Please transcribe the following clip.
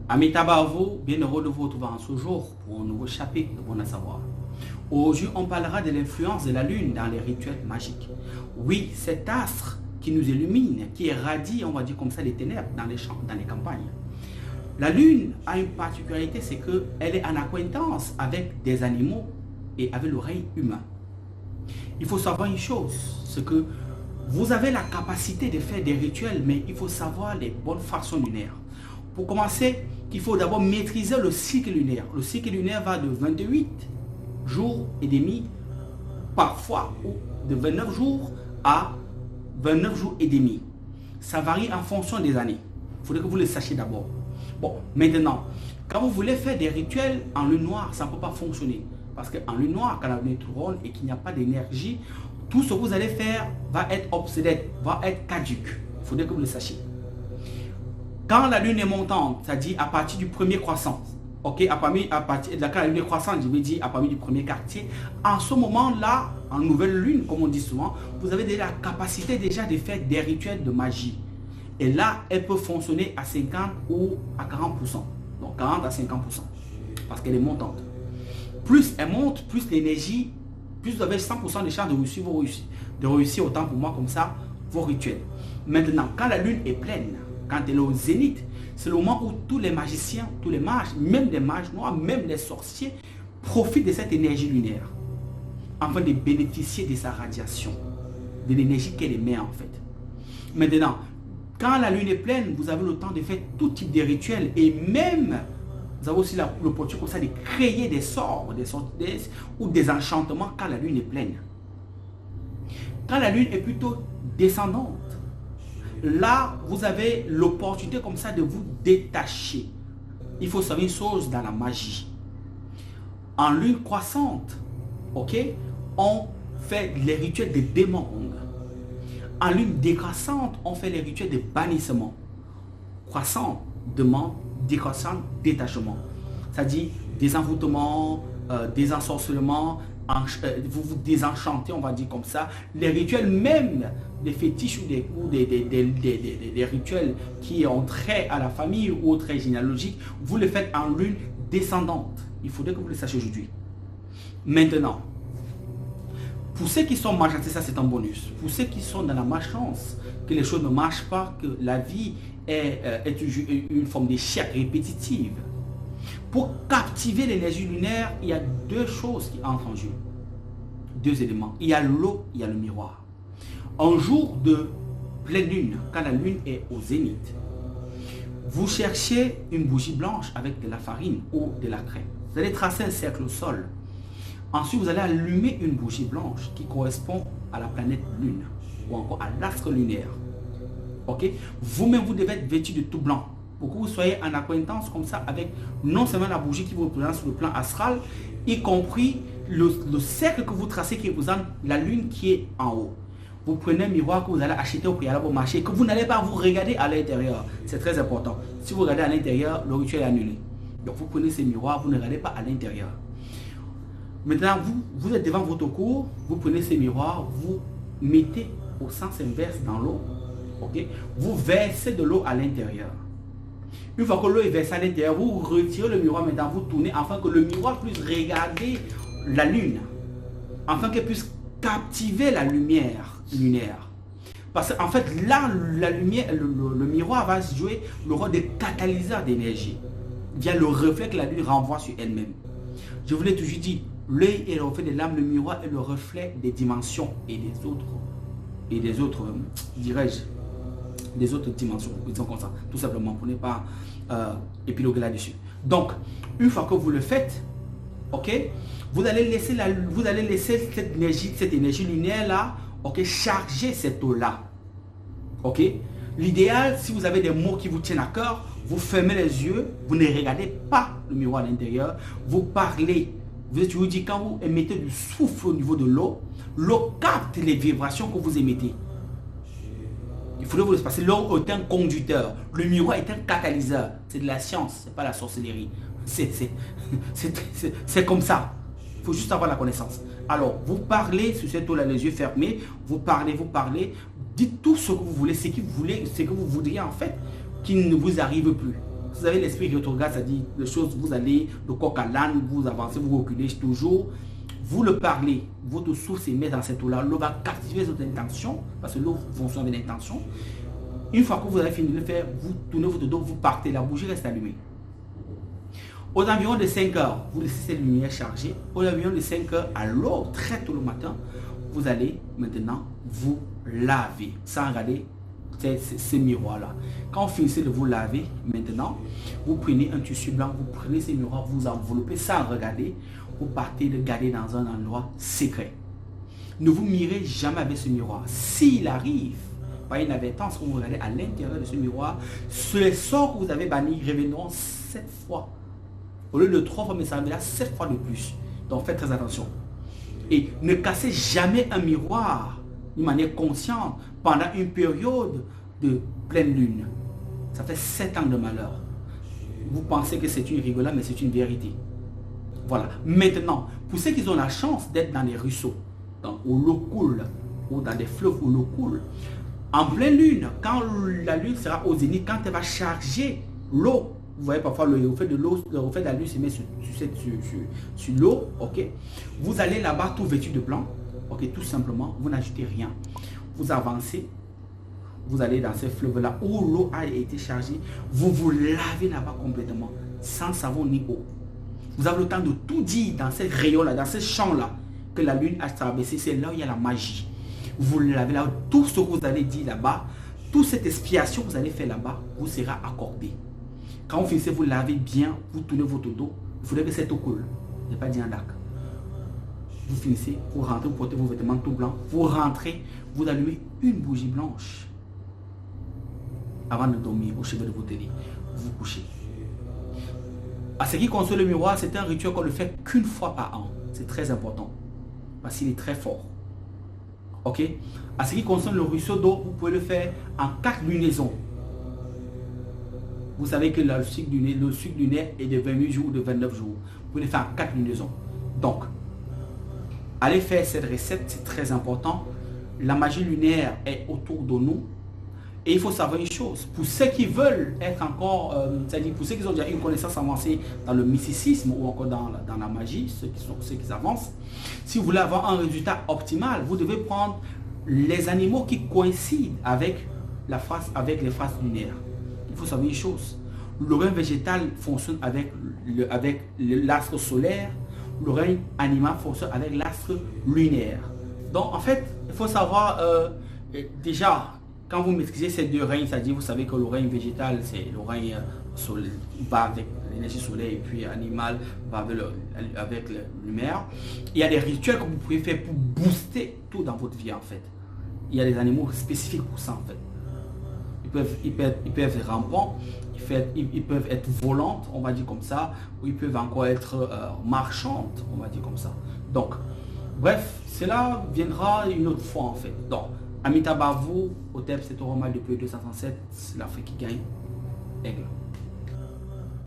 Amitabha à vous, bien heureux de vous retrouver en ce jour pour un nouveau chapitre de Bon à savoir. Aujourd'hui, on parlera de l'influence de la lune dans les rituels magiques. Oui, cet astre qui nous illumine, qui irradie, on va dire comme ça, les ténèbres dans les champs, dans les campagnes. La lune a une particularité, c'est qu'elle est en acquaintance avec des animaux et avec l'oreille humain. Il faut savoir une chose, c'est que vous avez la capacité de faire des rituels, mais il faut savoir les bonnes façons lunaires. Pour commencer, il faut d'abord maîtriser le cycle lunaire. Le cycle lunaire va de 28 jours et demi, parfois, ou de 29 jours à 29 jours et demi. Ça varie en fonction des années. Il faudrait que vous le sachiez d'abord. Bon, maintenant, quand vous voulez faire des rituels en lune noire, ça ne peut pas fonctionner. Parce qu'en lune noire, quand la lune tourne et qu'il n'y a pas d'énergie, tout ce que vous allez faire va être obsolète, va être caduque. Il faudrait que vous le sachiez. Quand la lune est montante, c'est-à-dire à partir du premier croissant, ok, à partir de quand la lune est croissante, je vais dire à partir du premier quartier, en ce moment-là, en nouvelle lune, comme on dit souvent, vous avez déjà la capacité déjà de faire des rituels de magie. Et là, elle peut fonctionner à 50 ou à 40%. Donc 40 à 50%. Parce qu'elle est montante. Plus elle monte, plus l'énergie, plus vous avez 100% de chances de réussir autant pour moi comme ça vos rituels. Maintenant, quand la lune est pleine, quand elle est au zénith, c'est le moment où tous les magiciens, tous les mages, même les mages noirs, même les sorciers, profitent de cette énergie lunaire afin de bénéficier de sa radiation, de l'énergie qu'elle émet en fait. Maintenant, quand la lune est pleine, vous avez le temps de faire tout type de rituels et même, vous avez aussi l'opportunité comme ça de créer des sorts, ou des enchantements quand la lune est pleine. Quand la lune est plutôt descendante, là, vous avez l'opportunité comme ça de vous détacher. Il faut savoir une chose dans la magie. En lune croissante, ok, on fait les rituels de démonde. En lune décroissante, on fait les rituels de bannissement. Croissante, demande, décroissante, détachement. C'est-à-dire des envoûtements, des ensorcelements, vous vous désenchantez, on va dire comme ça. Les rituels même, des fétiches ou des rituels qui ont trait à la famille ou au trait généalogique, vous les faites en lune descendante. Il faudrait que vous le sachiez aujourd'hui. Maintenant, pour ceux qui sont malchancés, ça c'est un bonus. Pour ceux qui sont dans la malchance, que les choses ne marchent pas, que la vie est une forme d'échec répétitive. Pour captiver l'énergie lunaire, il y a deux choses qui entrent en jeu. Deux éléments. Il y a l'eau, il y a le miroir. Un jour de pleine lune, quand la lune est au zénith, vous cherchez une bougie blanche avec de la farine ou de la crème. Vous allez tracer un cercle au sol. Ensuite, vous allez allumer une bougie blanche qui correspond à la planète lune ou encore à l'astre lunaire. Ok? Vous-même, vous devez être vêtu de tout blanc pour que vous soyez en acquaintance comme ça avec non seulement la bougie qui vous représente sur le plan astral, y compris le cercle que vous tracez qui représente la lune qui est en haut. Vous prenez un miroir que vous allez acheter au préalable au marché, que vous n'allez pas vous regarder à l'intérieur. C'est très important. Si vous regardez à l'intérieur, le rituel est annulé. Donc vous prenez ces miroirs, vous ne regardez pas à l'intérieur. Maintenant, vous êtes devant votre cour, vous prenez ces miroirs, vous mettez au sens inverse dans l'eau. Okay? Vous versez de l'eau à l'intérieur. Une fois que l'eau est versée à l'intérieur, vous retirez le miroir, maintenant vous tournez afin que le miroir puisse regarder la lune. Afin qu'elle puisse captiver la lumière lunaire. Parce qu'en fait, là, la lumière, le miroir va jouer le rôle de catalyseur d'énergie. Via le reflet que la lune renvoie sur elle-même. Je vous l'ai toujours dit, l'œil est le reflet de l'âme, le miroir est le reflet des dimensions et des autres, dirais-je, des autres dimensions, disons comme ça, tout simplement, pour ne pas épiloguer là-dessus. Donc, une fois que vous le faites, ok, vous allez laisser cette énergie lunaire-là, ok, charger cette eau-là. Ok, l'idéal, si vous avez des mots qui vous tiennent à cœur, vous fermez les yeux, vous ne regardez pas le miroir à l'intérieur, vous parlez. Je vous dis, quand vous émettez du souffle au niveau de l'eau, l'eau capte les vibrations que vous émettez. Il faudrait vous le passer. L'eau est un conducteur. Le miroir est un catalyseur. C'est de la science, c'est pas la sorcellerie. C'est comme ça. Il faut juste avoir la connaissance. Alors, vous parlez sur cette eau-là, les yeux fermés. Vous parlez. Dites tout ce que vous voulez, ce que vous voudriez en fait, qui ne vous arrive plus. Vous avez l'esprit rétrograde, c'est-à-dire les choses, vous allez de coq à l'âne, vous avancez, vous reculez toujours. Vous le parlez, votre souffle se met dans cette eau-là. L'eau va captiver votre intention, parce que l'eau fonctionne avec l'intention. Une fois que vous avez fini de le faire, vous tournez votre dos, vous partez, la bougie reste allumée. Aux environs de 5 heures, vous laissez cette lumière chargée. Aux environs de 5 heures, à l'aube, très tôt le matin, vous allez maintenant vous laver, sans regarder ces miroirs-là. Quand vous finissez de vous laver, maintenant, vous prenez un tissu blanc, vous prenez ces miroirs, vous enveloppez sans regarder, vous partez le garder dans un endroit secret. Ne vous mirez jamais avec ce miroir. S'il arrive, par une inadvertance, vous regardez à l'intérieur de ce miroir, ce sort que vous avez banni reviendront 7 fois. Au lieu de 3 fois, mais ça reviendra 7 fois de plus. Donc faites très attention. Et ne cassez jamais un miroir d'une manière consciente pendant une période de pleine lune. Ça fait 7 ans de malheur. Vous pensez que c'est une rigolade, mais c'est une vérité. Voilà. Maintenant, pour ceux qui ont la chance d'être dans les ruisseaux, où l'eau coule, ou dans des fleuves où l'eau coule, en pleine lune, quand la lune sera au zénith, quand elle va charger l'eau, vous voyez parfois le reflet de l'eau, le reflet de la lune se met sur l'eau, ok. Vous allez là-bas tout vêtu de blanc, ok, tout simplement, vous n'ajoutez rien. Vous avancez, vous allez dans ces fleuves-là où l'eau a été chargée, vous vous lavez là-bas complètement, sans savon ni eau. Vous avez le temps de tout dire dans ces rayons-là, dans ces champs-là, que la lune a traversé, c'est là où il y a la magie. Vous l'avez là, tout ce que vous allez dire là-bas, toute cette expiation que vous allez faire là-bas, vous sera accordé. Quand vous finissez, vous lavez bien, vous tournez votre dos, il faudrait que cette eau coule. Il n'y a pas dit un lac. Vous finissez, vous rentrez, vous portez vos vêtements tout blancs, vous rentrez, vous allumez une bougie blanche avant de dormir au chevet de votre lit. Vous couchez. À ce qui concerne le miroir, c'est un rituel qu'on ne fait qu'une fois par an. C'est très important parce qu'il est très fort. Ok. À ce qui concerne le ruisseau d'eau, vous pouvez le faire en 4 lunaisons. Vous savez que le cycle lunaire est de 28 jours ou de 29 jours. Vous pouvez le faire en 4 lunaisons. Donc, allez faire cette recette, c'est très important. La magie lunaire est autour de nous. Et il faut savoir une chose, pour ceux qui veulent être encore, c'est-à-dire pour ceux qui ont déjà une connaissance avancée dans le mysticisme ou encore dans la magie, ceux qui avancent, si vous voulez avoir un résultat optimal, vous devez prendre les animaux qui coïncident avec les phases lunaires. Il faut savoir une chose, le règne végétal fonctionne avec l'astre solaire, le règne animal fonctionne avec l'astre lunaire. Donc en fait, il faut savoir déjà, quand vous maîtrisez ces deux règnes, c'est-à-dire vous savez que le règne végétal, c'est le règne solaire, va avec l'énergie solaire, et puis animal va avec la lumière. Il y a des rituels que vous pouvez faire pour booster tout dans votre vie en fait. Il y a des animaux spécifiques pour ça en fait. Ils peuvent être rampants, ils peuvent être volantes, on va dire comme ça, ou ils peuvent encore être marchandes, on va dire comme ça. Donc, bref, cela viendra une autre fois en fait. Donc, Amitabha, au thème, c'est au roman depuis 237, c'est l'Afrique qui gagne. Aigle.